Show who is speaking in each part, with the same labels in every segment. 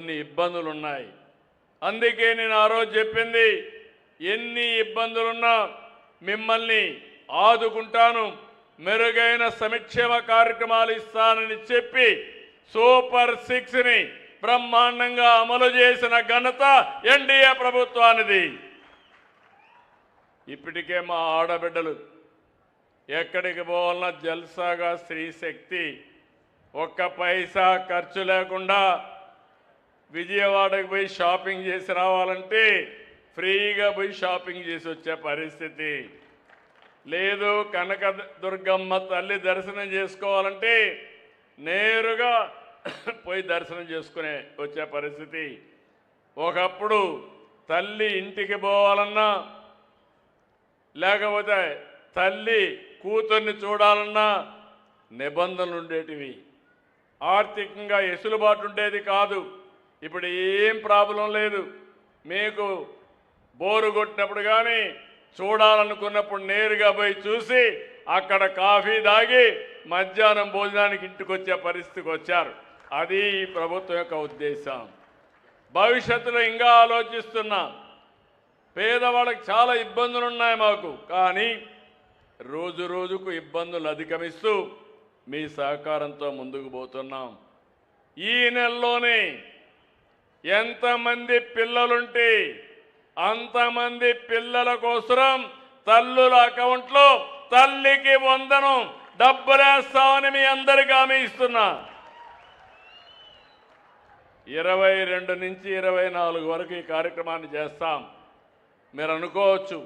Speaker 1: కొన్ని ఇబ్బందులు ఉన్నాయి. అందుకే నేను ఆ రోజు చెప్పింది, ఎన్ని ఇబ్బందులున్నా మిమ్మల్ని ఆదుకుంటాను, మెరుగైన సంక్షేమ కార్యక్రమాలు ఇస్తానని చెప్పి సూపర్ 6ని బ్రహ్మాండంగా అమలు చేసిన ఘనత ఎన్డీఏ ప్రభుత్వానిది. ఇప్పటికే మా ఆడబిడ్డలు ఎక్కడికి పోవాలన్నా జల్సాగా స్త్రీశక్తి ఒక్క పైసా ఖర్చు లేకుండా విజయవాడకు పోయి షాపింగ్ చేసి రావాలంటే ఫ్రీగా పోయి షాపింగ్ చేసి వచ్చే పరిస్థితి లేదు. కనకదుర్గమ్మ తల్లి దర్శనం చేసుకోవాలంటే నేరుగా పోయి దర్శనం చేసుకునే వచ్చే పరిస్థితి. ఒకప్పుడు తల్లి ఇంటికి పోవాలన్నా లేకపోతే తల్లి కూతుర్ని చూడాలన్నా నిబంధనలు ఉండేటివి, ఆర్థికంగా వెసులుబాటు ఉండేది కాదు. ఇప్పుడు ఏం ప్రాబ్లం లేదు. మీకు బోరు కొట్టినప్పుడు కానీ చూడాలనుకున్నప్పుడు నేరుగా పోయి చూసి అక్కడ కాఫీ తాగి మధ్యాహ్నం భోజనానికి ఇంటికి వచ్చే పరిస్థితికి వచ్చారు. అది ఈ ప్రభుత్వం యొక్క ఉద్దేశం. భవిష్యత్తులో ఇంకా ఆలోచిస్తున్నా. పేదవాళ్ళకి చాలా ఇబ్బందులు ఉన్నాయి మాకు, కానీ రోజు రోజుకు ఇబ్బందులు అధిగమిస్తూ మీ సహకారంతో ముందుకు పోతున్నాం. ఈ నెలలోనే ఎంతమంది పిల్లలుంటే అంతమంది పిల్లల కోసం తల్లుల అకౌంట్లో తల్లికి వందనం డబ్బులేస్తామని మీ అందరికీ హామీ ఇస్తున్నా. 22 నుంచి 24 వరకు ఈ కార్యక్రమాన్ని చేస్తాం. మీరు అనుకోవచ్చు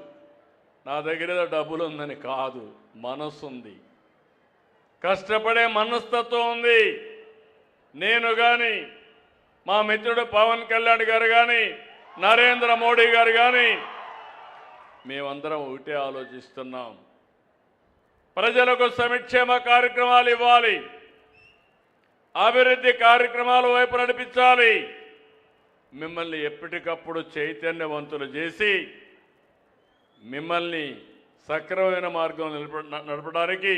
Speaker 1: నా దగ్గర డబ్బులు ఉందని. కాదు, మనసు ఉంది, కష్టపడే మనస్తత్వం ఉంది. నేను కానీ మా మిత్రుడు పవన్ కళ్యాణ్ గారు కానీ నరేంద్ర మోడీ గారు కానీ మేమందరం ఒకటే ఆలోచిస్తున్నాం. ప్రజలకు సంక్షేమ కార్యక్రమాలు ఇవ్వాలి, అభివృద్ధి కార్యక్రమాల వైపు నడిపించాలి. మిమ్మల్ని ఎప్పటికప్పుడు చైతన్యవంతులు చేసి మిమ్మల్ని సక్రమమైన మార్గం నడపడానికి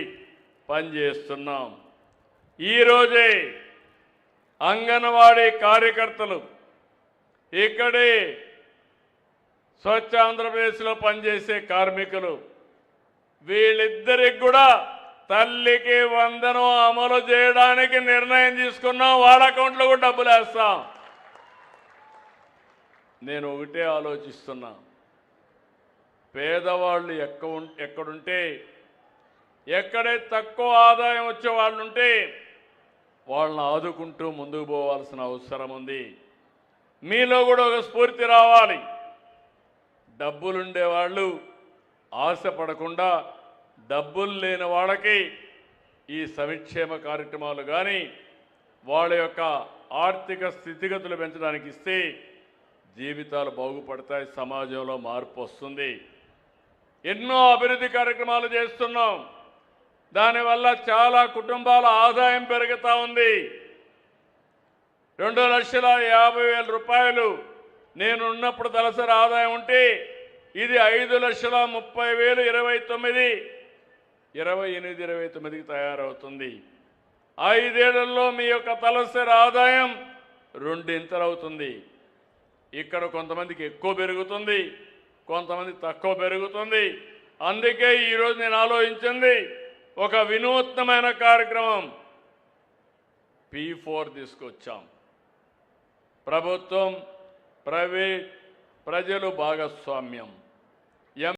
Speaker 1: పనిచేస్తున్నాం. ఈరోజే అంగన్వాడీ కార్యకర్తలు ఇక్కడే స్వచ్ఛ ఆంధ్రప్రదేశ్లో పనిచేసే కార్మికులు వీళ్ళిద్దరికి కూడా తల్లికి వందనం అమలు చేయడానికి నిర్ణయం తీసుకున్నాం. వాళ్ళ అకౌంట్లో కూడా డబ్బులు వేస్తాం. నేను ఒకటే ఆలోచిస్తున్నా, పేదవాళ్ళు ఎక్కడుంటే, ఎక్కడే తక్కువ ఆదాయం వచ్చే వాళ్ళు ఉంటే వాళ్ళని ఆదుకుంటూ ముందుకు పోవాల్సిన అవసరం ఉంది. మీలో కూడా ఒక స్ఫూర్తి రావాలి. డబ్బులుండే వాళ్ళు ఆశపడకుండా డబ్బులు లేని వాళ్ళకి ఈ సంక్షేమ కార్యక్రమాలు కానీ వాళ్ళ యొక్క ఆర్థిక స్థితిగతులు పెంచడానికి ఇస్తే జీవితాలు బాగుపడతాయి, సమాజంలో మార్పు వస్తుంది. ఎన్నో అభివృద్ధి కార్యక్రమాలు చేస్తున్నాం. దానివల్ల చాలా కుటుంబాల ఆదాయం పెరుగుతూ ఉంది. 2,50,000 రూపాయలు నేను ఉన్నప్పుడు తలసరి ఆదాయం ఉంటే ఇది 5,30,000 28-29కి తయారవుతుంది. 5 ఏళ్లలో మీ యొక్క తలసరి ఆదాయం 2 ఇంతలవుతుంది. ఇక్కడ కొంతమందికి ఎక్కువ పెరుగుతుంది, కొంతమంది తక్కువ పెరుగుతుంది. అందుకే ఈరోజు నేను ఆలోచించింది ఒక వినూత్నమైన కార్యక్రమం P4 తీసుకొచ్చాం. ప్రభుత్వం, ప్రైవేట్, ప్రజలు భాగస్వామ్యం.